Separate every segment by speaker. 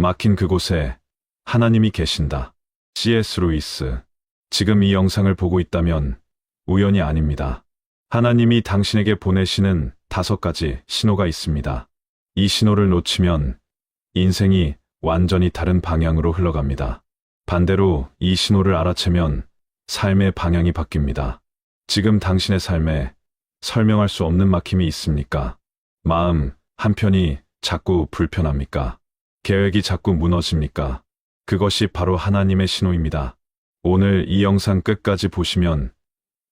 Speaker 1: 막힌 그곳에 하나님이 계신다. C.S. 루이스. 지금 이 영상을 보고 있다면 우연이 아닙니다. 하나님이 당신에게 보내시는 5가지 신호가 있습니다. 이 신호를 놓치면 인생이 완전히 다른 방향으로 흘러갑니다. 반대로 이 신호를 알아채면 삶의 방향이 바뀝니다. 지금 당신의 삶에 설명할 수 없는 막힘이 있습니까? 마음 한편이 자꾸 불편합니까? 계획이 자꾸 무너집니까? 그것이 바로 하나님의 신호입니다. 오늘 이 영상 끝까지 보시면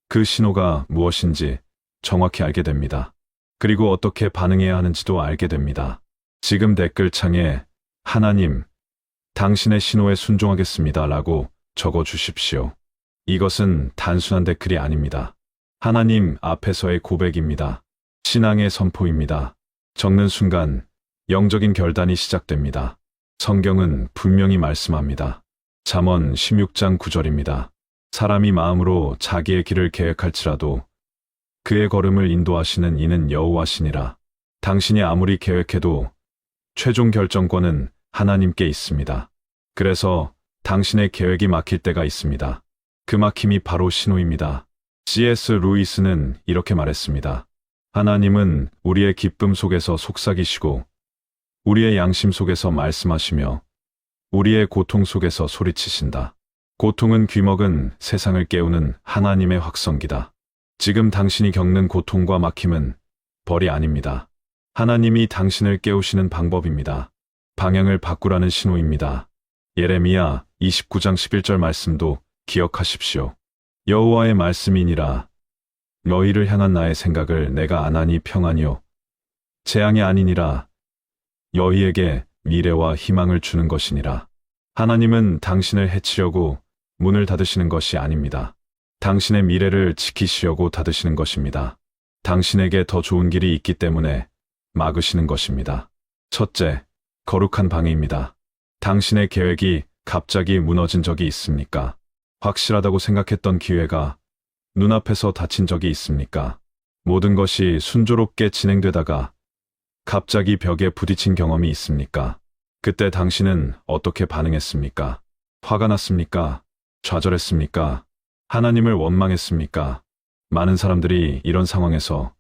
Speaker 1: 그 신호가 무엇인지 정확히 알게 됩니다. 그리고 어떻게 반응해야 하는지도 알게 됩니다. 지금 댓글창에 하나님, 당신의 신호에 순종하겠습니다 라고 적어 주십시오. 이것은 단순한 댓글이 아닙니다. 하나님 앞에서의 고백입니다. 신앙의 선포입니다. 적는 순간 영적인 결단이 시작됩니다. 성경은 분명히 말씀합니다. 잠언 16장 9절입니다. 사람이 마음으로 자기의 길을 계획할지라도 그의 걸음을 인도하시는 이는 여호와시니라. 당신이 아무리 계획해도 최종 결정권은 하나님께 있습니다. 그래서 당신의 계획이 막힐 때가 있습니다. 그 막힘이 바로 신호입니다. C.S. 루이스는 이렇게 말했습니다. 하나님은 우리의 기쁨 속에서 속삭이시고 우리의 양심 속에서 말씀하시며 우리의 고통 속에서 소리치신다. 고통은 귀먹은 세상을 깨우는 하나님의 확성기다. 지금 당신이 겪는 고통과 막힘은 벌이 아닙니다. 하나님이 당신을 깨우시는 방법입니다. 방향을 바꾸라는 신호입니다. 예레미야 29장 11절 말씀도 기억하십시오. 여호와의 말씀이니라. 너희를 향한 나의 생각을 내가 아나니 평안이요 재앙이 아니니라. 너희에게 미래와 희망을 주는 것이니라. 하나님은 당신을 해치려고 문을 닫으시는 것이 아닙니다. 당신의 미래를 지키시려고 닫으시는 것입니다. 당신에게 더 좋은 길이 있기 때문에 막으시는 것입니다. 첫째, 거룩한 방해입니다. 당신의 계획이 갑자기 무너진 적이 있습니까? 확실하다고 생각했던 기회가 눈앞에서 닫힌 적이 있습니까? 모든 것이 순조롭게 진행되다가 갑자기 벽에 부딪힌 경험이 있습니까? 그때 당신은 어떻게 반응했습니까? 화가 났습니까? 좌절했습니까? 하나님을 원망했습니까? 많은 사람들이 이런 상황에서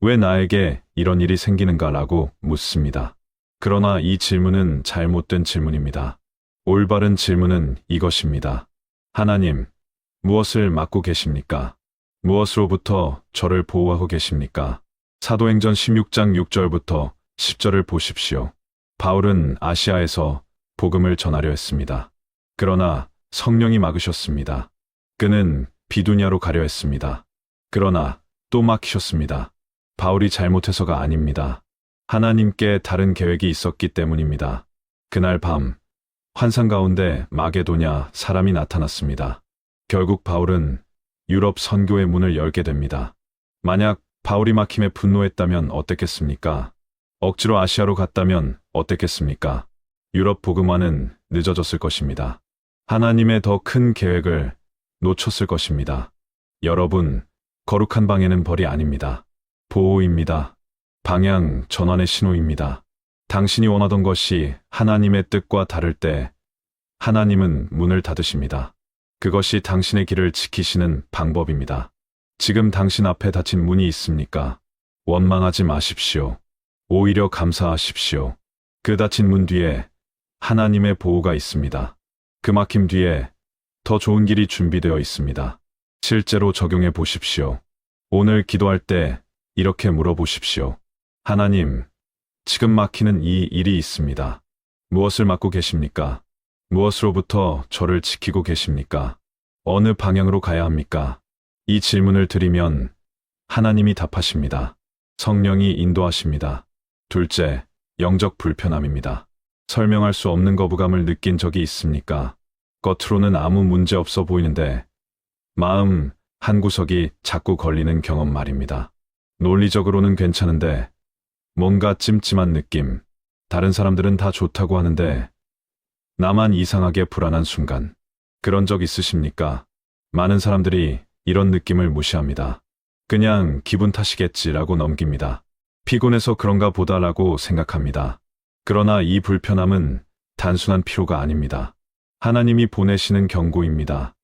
Speaker 1: 왜 나에게 이런 일이 생기는가라고 묻습니다. 그러나 이 질문은 잘못된 질문입니다. 올바른 질문은 이것입니다. 하나님, 무엇을 막고 계십니까? 무엇으로부터 저를 보호하고 계십니까? 사도행전 16장 6절부터 10절을 보십시오. 바울은 아시아에서 복음을 전하려 했습니다. 그러나 성령이 막으셨습니다. 그는 비두냐로 가려 했습니다. 그러나 또 막히셨습니다. 바울이 잘못해서가 아닙니다. 하나님께 다른 계획이 있었기 때문입니다. 그날 밤 환상 가운데 마게도냐 사람이 나타났습니다. 결국 바울은 유럽 선교의 문을 열게 됩니다. 만약 바울이 막힘에 분노했다면 어땠겠습니까? 억지로 아시아로 갔다면 어땠겠습니까? 유럽 복음화는 늦어졌을 것입니다. 하나님의 더 큰 계획을 놓쳤을 것입니다. 여러분, 거룩한 방해는 벌이 아닙니다. 보호입니다. 방향 전환의 신호입니다. 당신이 원하던 것이 하나님의 뜻과 다를 때 하나님은 문을 닫으십니다. 그것이 당신의 길을 지키시는 방법입니다. 지금 당신 앞에 닫힌 문이 있습니까? 원망하지 마십시오. 오히려 감사하십시오. 그 닫힌 문 뒤에 하나님의 보호가 있습니다. 그 막힘 뒤에 더 좋은 길이 준비되어 있습니다. 실제로 적용해 보십시오. 오늘 기도할 때 이렇게 물어보십시오. 하나님, 지금 막히는 이 일이 있습니다. 무엇을 막고 계십니까? 무엇으로부터 저를 지키고 계십니까? 어느 방향으로 가야 합니까? 이 질문을 드리면 하나님이 답하십니다. 성령이 인도하십니다. 둘째, 영적 불편함입니다. 설명할 수 없는 거부감을 느낀 적이 있습니까? 겉으로는 아무 문제 없어 보이는데 마음 한구석이 자꾸 걸리는 경험 말입니다. 논리적으로는 괜찮은데 뭔가 찜찜한 느낌. 다른 사람들은 다 좋다고 하는데 나만 이상하게 불안한 순간. 그런 적 있으십니까? 많은 사람들이 이런 느낌을 무시합니다. 그냥 기분 탓이겠지라고 넘깁니다. 피곤해서 그런가 보다라고 생각합니다. 그러나 이 불편함은 단순한 피로가 아닙니다. 하나님이 보내시는 경고입니다.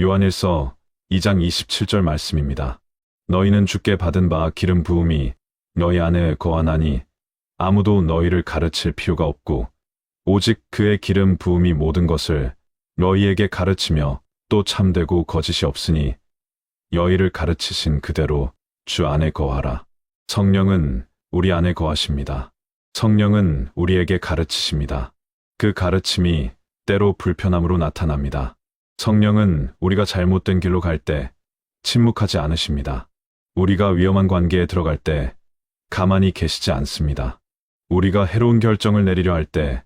Speaker 1: 요한일서 2장 27절 말씀입니다. 너희는 주께 받은 바 기름 부음이 너희 안에 거하나니 아무도 너희를 가르칠 필요가 없고 오직 그의 기름 부음이 모든 것을 너희에게 가르치며 또 참되고 거짓이 없으니 너희를 가르치신 그대로 주 안에 거하라. 성령은 우리 안에 거하십니다. 성령은 우리에게 가르치십니다. 그 가르침이 때로 불편함으로 나타납니다. 성령은 우리가 잘못된 길로 갈 때 침묵하지 않으십니다. 우리가 위험한 관계에 들어갈 때 가만히 계시지 않습니다. 우리가 해로운 결정을 내리려 할 때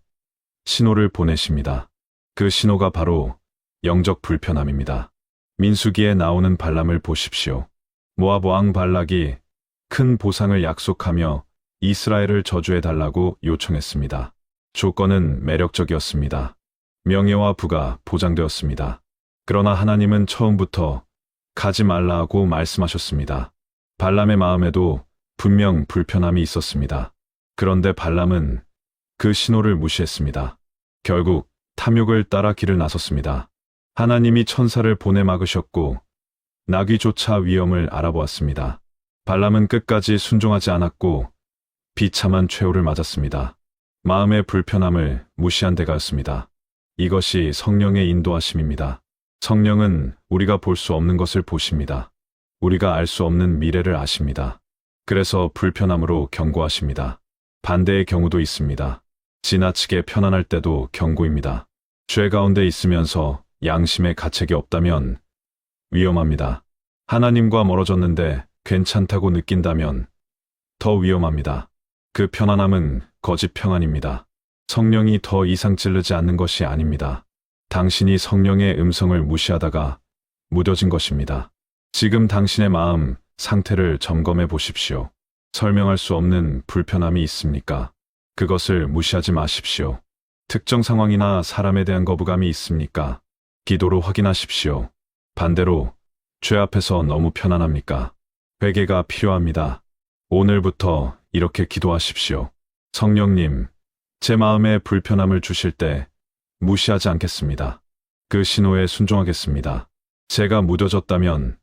Speaker 1: 신호를 보내십니다. 그 신호가 바로 영적 불편함입니다. 민수기에 나오는 발람을 보십시오. 모압 왕 발락이 큰 보상을 약속하며 이스라엘을 저주해달라고 요청했습니다. 조건은 매력적이었습니다. 명예와 부가 보장되었습니다. 그러나 하나님은 처음부터 가지 말라고 말씀하셨습니다. 발람의 마음에도 분명 불편함이 있었습니다. 그런데 발람은 그 신호를 무시했습니다. 결국 탐욕을 따라 길을 나섰습니다. 하나님이 천사를 보내 막으셨고 나귀조차 위험을 알아보았습니다. 발람은 끝까지 순종하지 않았고 비참한 최후를 맞았습니다. 마음의 불편함을 무시한 대가였습니다. 이것이 성령의 인도하심입니다. 성령은 우리가 볼 수 없는 것을 보십니다. 우리가 알 수 없는 미래를 아십니다. 그래서 불편함으로 경고하십니다. 반대의 경우도 있습니다. 지나치게 편안할 때도 경고입니다. 죄 가운데 있으면서 양심의 가책이 없다면 위험합니다. 하나님과 멀어졌는데 괜찮다고 느낀다면 더 위험합니다. 그 편안함은 거짓 평안입니다. 성령이 더 이상 찌르지 않는 것이 아닙니다. 당신이 성령의 음성을 무시하다가 무뎌진 것입니다. 지금 당신의 마음 상태를 점검해 보십시오. 설명할 수 없는 불편함이 있습니까? 그것을 무시하지 마십시오. 특정 상황이나 사람에 대한 거부감이 있습니까? 기도로 확인하십시오. 반대로 죄 앞에서 너무 편안합니까? 회개가 필요합니다. 오늘부터 이렇게 기도하십시오. 성령님, 제 마음에 불편함을 주실 때 무시하지 않겠습니다. 그 신호에 순종하겠습니다. 제가 무뎌졌다면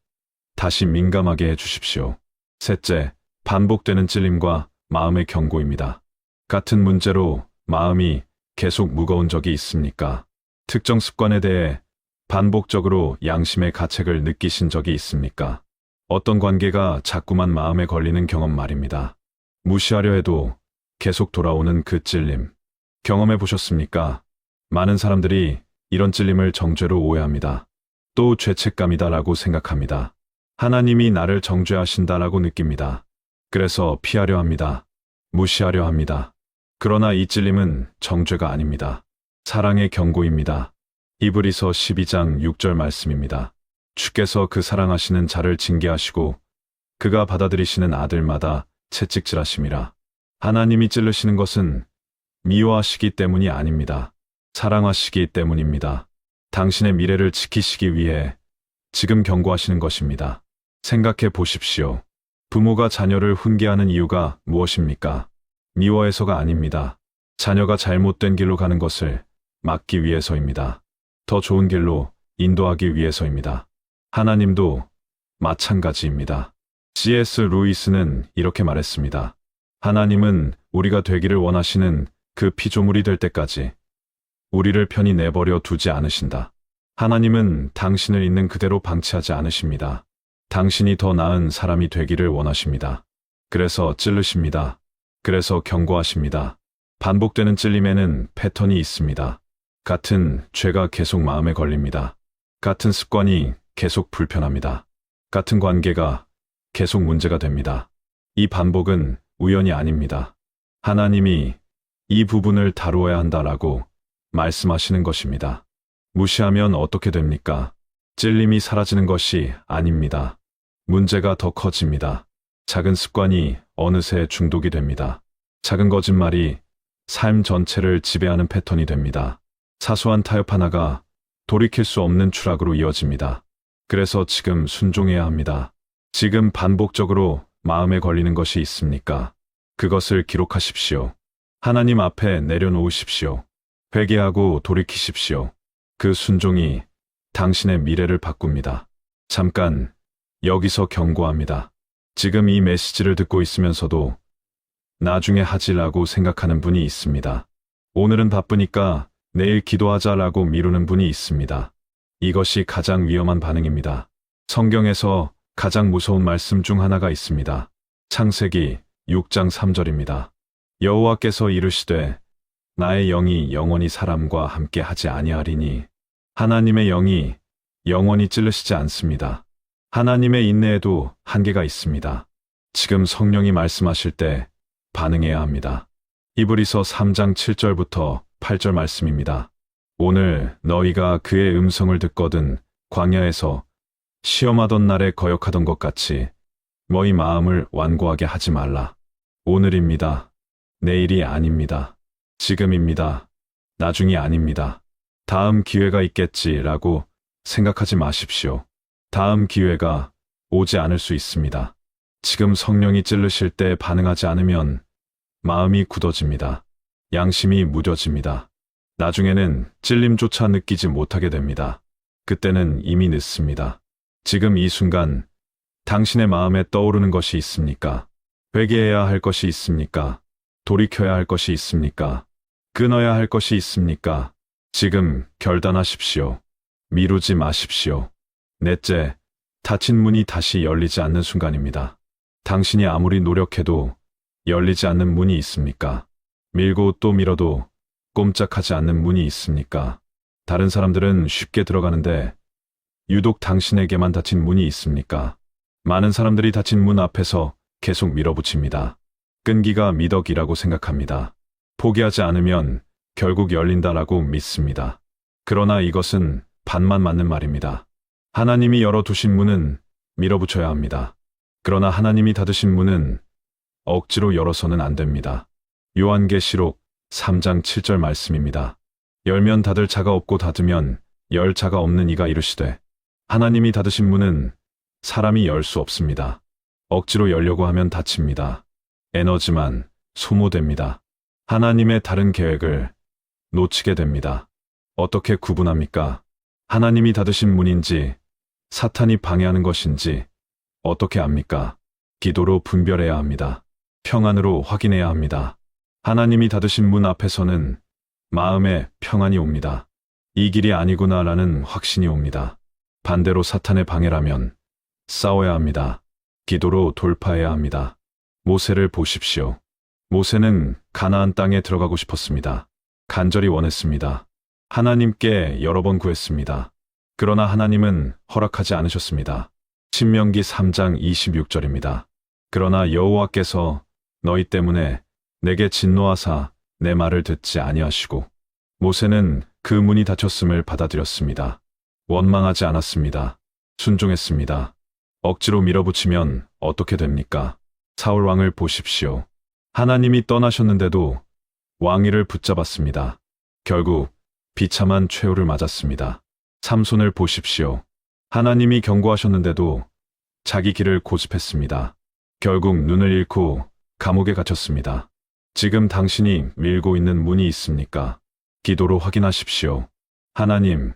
Speaker 1: 다시 민감하게 해주십시오. 셋째, 반복되는 찔림과 마음의 경고입니다. 같은 문제로 마음이 계속 무거운 적이 있습니까? 특정 습관에 대해 반복적으로 양심의 가책을 느끼신 적이 있습니까? 어떤 관계가 자꾸만 마음에 걸리는 경험 말입니다. 무시하려 해도 계속 돌아오는 그 찔림. 경험해 보셨습니까? 많은 사람들이 이런 찔림을 정죄로 오해합니다. 또 죄책감이다라고 생각합니다. 하나님이 나를 정죄하신다라고 느낍니다. 그래서 피하려 합니다. 무시하려 합니다. 그러나 이 찔림은 정죄가 아닙니다. 사랑의 경고입니다. 히브리서 12장 6절 말씀입니다. 주께서 그 사랑하시는 자를 징계하시고 그가 받아들이시는 아들마다 채찍질하심이라. 하나님이 찔르시는 것은 미워하시기 때문이 아닙니다. 사랑하시기 때문입니다. 당신의 미래를 지키시기 위해 지금 경고하시는 것입니다. 생각해 보십시오. 부모가 자녀를 훈계하는 이유가 무엇입니까? 미워해서가 아닙니다. 자녀가 잘못된 길로 가는 것을 막기 위해서입니다. 더 좋은 길로 인도하기 위해서입니다. 하나님도 마찬가지입니다. C.S. 루이스는 이렇게 말했습니다. 하나님은 우리가 되기를 원하시는 그 피조물이 될 때까지 우리를 편히 내버려 두지 않으신다. 하나님은 당신을 있는 그대로 방치하지 않으십니다. 당신이 더 나은 사람이 되기를 원하십니다. 그래서 찔르십니다. 그래서 경고하십니다. 반복되는 찔림에는 패턴이 있습니다. 같은 죄가 계속 마음에 걸립니다. 같은 습관이 계속 불편합니다. 같은 관계가 계속 문제가 됩니다. 이 반복은 우연이 아닙니다. 하나님이 이 부분을 다루어야 한다라고 말씀하시는 것입니다. 무시하면 어떻게 됩니까? 찔림이 사라지는 것이 아닙니다. 문제가 더 커집니다. 작은 습관이 어느새 중독이 됩니다. 작은 거짓말이 삶 전체를 지배하는 패턴이 됩니다. 사소한 타협 하나가 돌이킬 수 없는 추락으로 이어집니다. 그래서 지금 순종해야 합니다. 지금 반복적으로 마음에 걸리는 것이 있습니까? 그것을 기록하십시오. 하나님 앞에 내려놓으십시오. 회개하고 돌이키십시오. 그 순종이 당신의 미래를 바꿉니다. 잠깐, 여기서 경고합니다. 지금 이 메시지를 듣고 있으면서도 나중에 하지라고 생각하는 분이 있습니다. 오늘은 바쁘니까 내일 기도하자라고 미루는 분이 있습니다. 이것이 가장 위험한 반응입니다. 성경에서 가장 무서운 말씀 중 하나가 있습니다. 창세기 6장 3절입니다. 여호와께서 이르시되 나의 영이 영원히 사람과 함께 하지 아니하리니. 하나님의 영이 영원히 찔르시지 않습니다. 하나님의 인내에도 한계가 있습니다. 지금 성령이 말씀하실 때 반응해야 합니다. 히브리서 3장 7절부터 8절 말씀입니다. 오늘 너희가 그의 음성을 듣거든 광야에서 시험하던 날에 거역하던 것 같이 너희 마음을 완고하게 하지 말라. 오늘입니다. 내일이 아닙니다. 지금입니다. 나중이 아닙니다. 다음 기회가 있겠지라고 생각하지 마십시오. 다음 기회가 오지 않을 수 있습니다. 지금 성령이 찔르실 때 반응하지 않으면 마음이 굳어집니다. 양심이 무뎌집니다. 나중에는 찔림조차 느끼지 못하게 됩니다. 그때는 이미 늦습니다. 지금 이 순간 당신의 마음에 떠오르는 것이 있습니까? 회개해야 할 것이 있습니까? 돌이켜야 할 것이 있습니까? 끊어야 할 것이 있습니까? 지금 결단하십시오. 미루지 마십시오. 넷째, 닫힌 문이 다시 열리지 않는 순간입니다. 당신이 아무리 노력해도 열리지 않는 문이 있습니까? 밀고 또 밀어도 꼼짝하지 않는 문이 있습니까? 다른 사람들은 쉽게 들어가는데 유독 당신에게만 닫힌 문이 있습니까? 많은 사람들이 닫힌 문 앞에서 계속 밀어붙입니다. 끈기가 미덕이라고 생각합니다. 포기하지 않으면 결국 열린다라고 믿습니다. 그러나 이것은 반만 맞는 말입니다. 하나님이 열어두신 문은 밀어붙여야 합니다. 그러나 하나님이 닫으신 문은 억지로 열어서는 안 됩니다. 요한계시록 3장 7절 말씀입니다. 열면 닫을 자가 없고 닫으면 열 자가 없는 이가 이르시되 하나님이 닫으신 문은 사람이 열 수 없습니다. 억지로 열려고 하면 닫힙니다. 에너지만 소모됩니다. 하나님의 다른 계획을 놓치게 됩니다. 어떻게 구분합니까? 하나님이 닫으신 문인지 사탄이 방해하는 것인지 어떻게 압니까? 기도로 분별해야 합니다. 평안으로 확인해야 합니다. 하나님이 닫으신 문 앞에서는 마음에 평안이 옵니다. 이 길이 아니구나라는 확신이 옵니다. 반대로 사탄의 방해라면 싸워야 합니다. 기도로 돌파해야 합니다. 모세를 보십시오. 모세는 가나안 땅에 들어가고 싶었습니다. 간절히 원했습니다. 하나님께 여러 번 구했습니다. 그러나 하나님은 허락하지 않으셨습니다. 신명기 3장 26절입니다. 그러나 여호와께서 너희 때문에 내게 진노하사 내 말을 듣지 아니하시고. 모세는 그 문이 닫혔음을 받아들였습니다. 원망하지 않았습니다. 순종했습니다. 억지로 밀어붙이면 어떻게 됩니까? 사울 왕을 보십시오. 하나님이 떠나셨는데도 왕위를 붙잡았습니다. 결국 비참한 최후를 맞았습니다. 삼손을 보십시오. 하나님이 경고하셨는데도 자기 길을 고집했습니다. 결국 눈을 잃고 감옥에 갇혔습니다. 지금 당신이 밀고 있는 문이 있습니까? 기도로 확인하십시오. 하나님,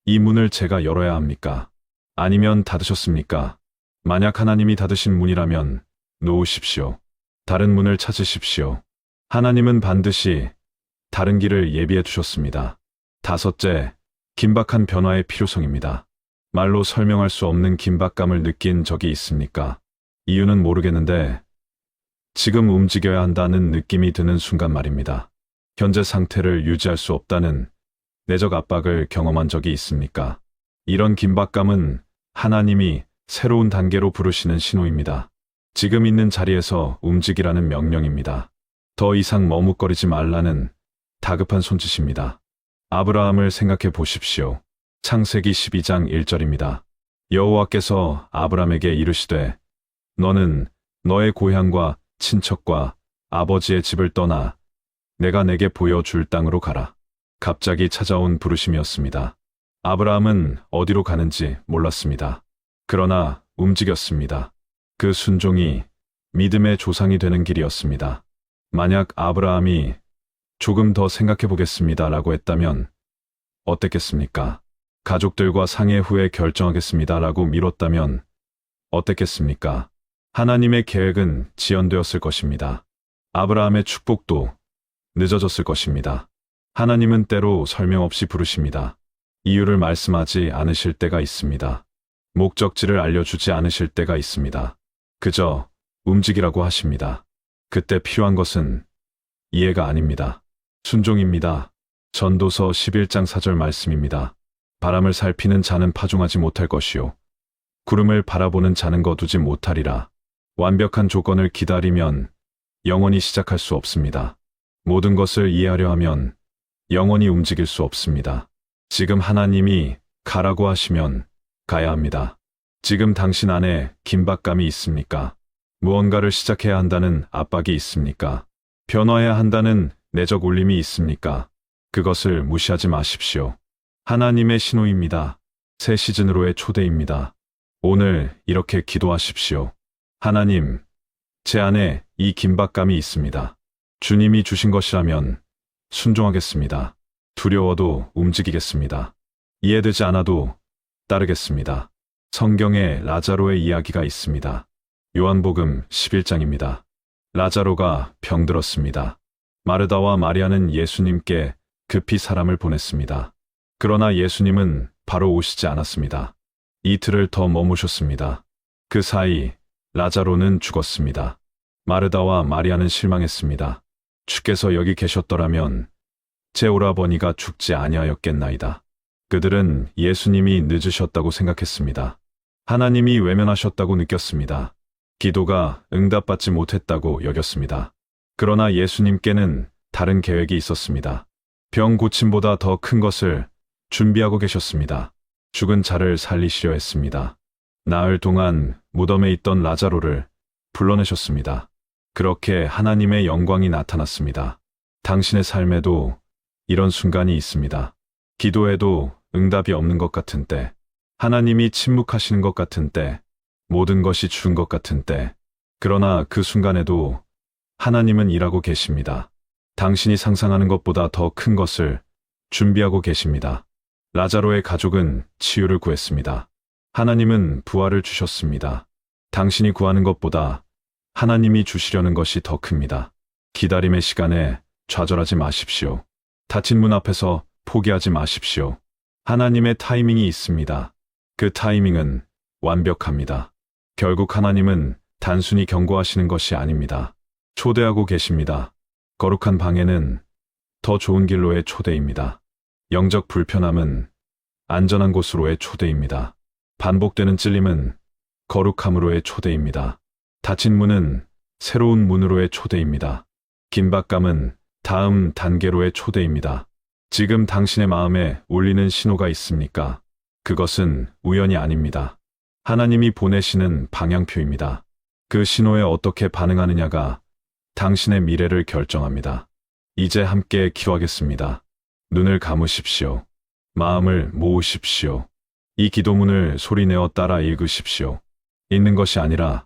Speaker 1: 이 문을 제가 열어야 합니까? 아니면 닫으셨습니까? 만약 하나님이 닫으신 문이라면 놓으십시오. 다른 문을 찾으십시오. 하나님은 반드시 다른 길을 예비해 두셨습니다. 다섯째, 긴박한 변화의 필요성입니다. 말로 설명할 수 없는 긴박감을 느낀 적이 있습니까? 이유는 모르겠는데 지금 움직여야 한다는 느낌이 드는 순간 말입니다. 현재 상태를 유지할 수 없다는 내적 압박을 경험한 적이 있습니까? 이런 긴박감은 하나님이 새로운 단계로 부르시는 신호입니다. 지금 있는 자리에서 움직이라는 명령입니다. 더 이상 머뭇거리지 말라는 다급한 손짓입니다. 아브라함을 생각해 보십시오. 창세기 12장 1절입니다. 여호와께서 아브라함에게 이르시되 너는 너의 고향과 친척과 아버지의 집을 떠나 내가 내게 보여줄 땅으로 가라. 갑자기 찾아온 부르심이었습니다. 아브라함은 어디로 가는지 몰랐습니다. 그러나 움직였습니다. 그 순종이 믿음의 조상이 되는 길이었습니다. 만약 아브라함이 조금 더 생각해 보겠습니다 라고 했다면 어땠겠습니까? 가족들과 상의 후에 결정하겠습니다 라고 미뤘다면 어땠겠습니까? 하나님의 계획은 지연되었을 것입니다. 아브라함의 축복도 늦어졌을 것입니다. 하나님은 때로 설명 없이 부르십니다. 이유를 말씀하지 않으실 때가 있습니다. 목적지를 알려주지 않으실 때가 있습니다. 그저 움직이라고 하십니다. 그때 필요한 것은 이해가 아닙니다. 순종입니다. 전도서 11장 4절 말씀입니다. 바람을 살피는 자는 파종하지 못할 것이요 구름을 바라보는 자는 거두지 못하리라. 완벽한 조건을 기다리면 영원히 시작할 수 없습니다. 모든 것을 이해하려 하면 영원히 움직일 수 없습니다. 지금 하나님이 가라고 하시면 가야 합니다. 지금 당신 안에 긴박감이 있습니까? 무언가를 시작해야 한다는 압박이 있습니까? 변화해야 한다는 내적 울림이 있습니까? 그것을 무시하지 마십시오. 하나님의 신호입니다. 새 시즌으로의 초대입니다. 오늘 이렇게 기도하십시오. 하나님, 제 안에 이 긴박감이 있습니다. 주님이 주신 것이라면 순종하겠습니다. 두려워도 움직이겠습니다. 이해되지 않아도 따르겠습니다. 성경에 라자로의 이야기가 있습니다. 요한복음 11장입니다. 라자로가 병들었습니다. 마르다와 마리아는 예수님께 급히 사람을 보냈습니다. 그러나 예수님은 바로 오시지 않았습니다. 이틀을 더 머무셨습니다. 그 사이 라자로는 죽었습니다. 마르다와 마리아는 실망했습니다. 주께서 여기 계셨더라면 제 오라버니가 죽지 아니하였겠나이다. 그들은 예수님이 늦으셨다고 생각했습니다. 하나님이 외면하셨다고 느꼈습니다. 기도가 응답받지 못했다고 여겼습니다. 그러나 예수님께는 다른 계획이 있었습니다. 병 고침보다 더 큰 것을 준비하고 계셨습니다. 죽은 자를 살리시려 했습니다. 나흘 동안 무덤에 있던 라자로를 불러내셨습니다. 그렇게 하나님의 영광이 나타났습니다. 당신의 삶에도 이런 순간이 있습니다. 기도에도 응답이 없는 것 같은 때, 하나님이 침묵하시는 것 같은 때, 모든 것이 죽은 것 같은 때, 그러나 그 순간에도 하나님은 일하고 계십니다. 당신이 상상하는 것보다 더 큰 것을 준비하고 계십니다. 라자로의 가족은 치유를 구했습니다. 하나님은 부활을 주셨습니다. 당신이 구하는 것보다 하나님이 주시려는 것이 더 큽니다. 기다림의 시간에 좌절하지 마십시오. 닫힌 문 앞에서 포기하지 마십시오. 하나님의 타이밍이 있습니다. 그 타이밍은 완벽합니다. 결국 하나님은 단순히 경고하시는 것이 아닙니다. 초대하고 계십니다. 거룩한 방에는 더 좋은 길로의 초대입니다. 영적 불편함은 안전한 곳으로의 초대입니다. 반복되는 찔림은 거룩함으로의 초대입니다. 닫힌 문은 새로운 문으로의 초대입니다. 긴박감은 다음 단계로의 초대입니다. 지금 당신의 마음에 울리는 신호가 있습니까? 그것은 우연이 아닙니다. 하나님이 보내시는 방향표입니다. 그 신호에 어떻게 반응하느냐가 당신의 미래를 결정합니다. 이제 함께 기도하겠습니다. 눈을 감으십시오. 마음을 모으십시오. 이 기도문을 소리내어 따라 읽으십시오. 읽는 것이 아니라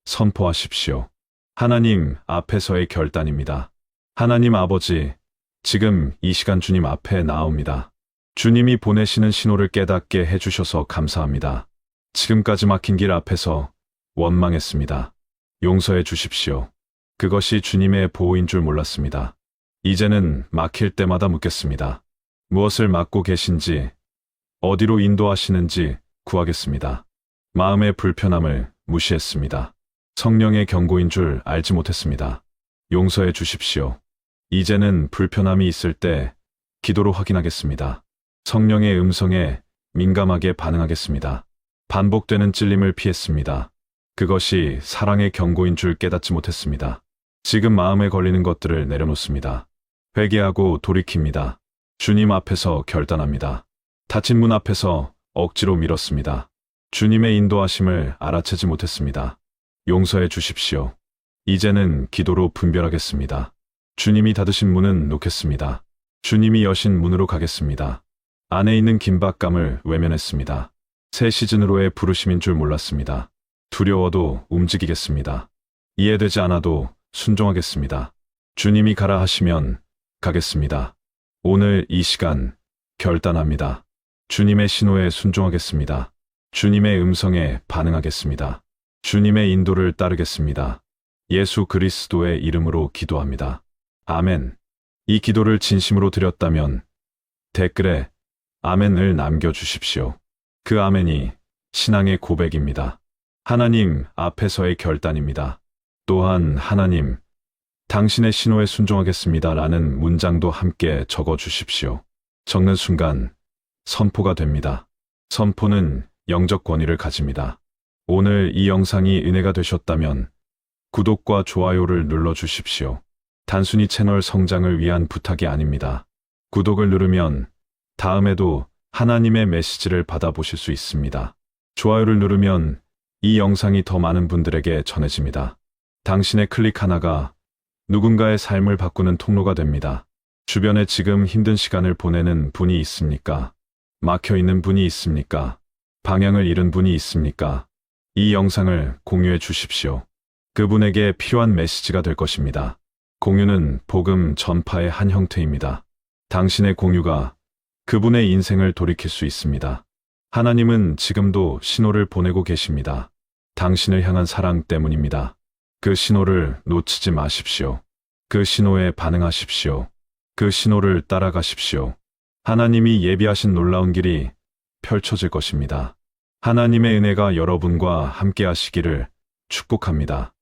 Speaker 1: 선포하십시오. 하나님 앞에서의 결단입니다. 하나님 아버지, 지금 이 시간 주님 앞에 나옵니다. 주님이 보내시는 신호를 깨닫게 해주셔서 감사합니다. 지금까지 막힌 길 앞에서 원망했습니다. 용서해 주십시오. 그것이 주님의 보호인 줄 몰랐습니다. 이제는 막힐 때마다 묻겠습니다. 무엇을 막고 계신지, 어디로 인도하시는지 구하겠습니다. 마음의 불편함을 무시했습니다. 성령의 경고인 줄 알지 못했습니다. 용서해 주십시오. 이제는 불편함이 있을 때 기도로 확인하겠습니다. 성령의 음성에 민감하게 반응하겠습니다. 반복되는 찔림을 피했습니다. 그것이 사랑의 경고인 줄 깨닫지 못했습니다. 지금 마음에 걸리는 것들을 내려놓습니다. 회개하고 돌이킵니다. 주님 앞에서 결단합니다. 닫힌 문 앞에서 억지로 밀었습니다. 주님의 인도하심을 알아채지 못했습니다. 용서해 주십시오. 이제는 기도로 분별하겠습니다. 주님이 닫으신 문은 놓겠습니다. 주님이 여신 문으로 가겠습니다. 안에 있는 긴박감을 외면했습니다. 새 시즌으로의 부르심인 줄 몰랐습니다. 두려워도 움직이겠습니다. 이해되지 않아도 순종하겠습니다. 주님이 가라 하시면 가겠습니다. 오늘 이 시간 결단합니다. 주님의 신호에 순종하겠습니다. 주님의 음성에 반응하겠습니다. 주님의 인도를 따르겠습니다. 예수 그리스도의 이름으로 기도합니다. 아멘. 이 기도를 진심으로 드렸다면 댓글에 아멘을 남겨주십시오. 그 아멘이 신앙의 고백입니다. 하나님 앞에서의 결단입니다. 또한 하나님, 당신의 신호에 순종하겠습니다. 라는 문장도 함께 적어주십시오. 적는 순간 선포가 됩니다. 선포는 영적 권위를 가집니다. 오늘 이 영상이 은혜가 되셨다면 구독과 좋아요를 눌러주십시오. 단순히 채널 성장을 위한 부탁이 아닙니다. 구독을 누르면 다음에도 하나님의 메시지를 받아보실 수 있습니다. 좋아요를 누르면 이 영상이 더 많은 분들에게 전해집니다. 당신의 클릭 하나가 누군가의 삶을 바꾸는 통로가 됩니다. 주변에 지금 힘든 시간을 보내는 분이 있습니까? 막혀있는 분이 있습니까? 방향을 잃은 분이 있습니까? 이 영상을 공유해 주십시오. 그분에게 필요한 메시지가 될 것입니다. 공유는 복음 전파의 한 형태입니다. 당신의 공유가 그분의 인생을 돌이킬 수 있습니다. 하나님은 지금도 신호를 보내고 계십니다. 당신을 향한 사랑 때문입니다. 그 신호를 놓치지 마십시오. 그 신호에 반응하십시오. 그 신호를 따라가십시오. 하나님이 예비하신 놀라운 길이 펼쳐질 것입니다. 하나님의 은혜가 여러분과 함께 하시기를 축복합니다.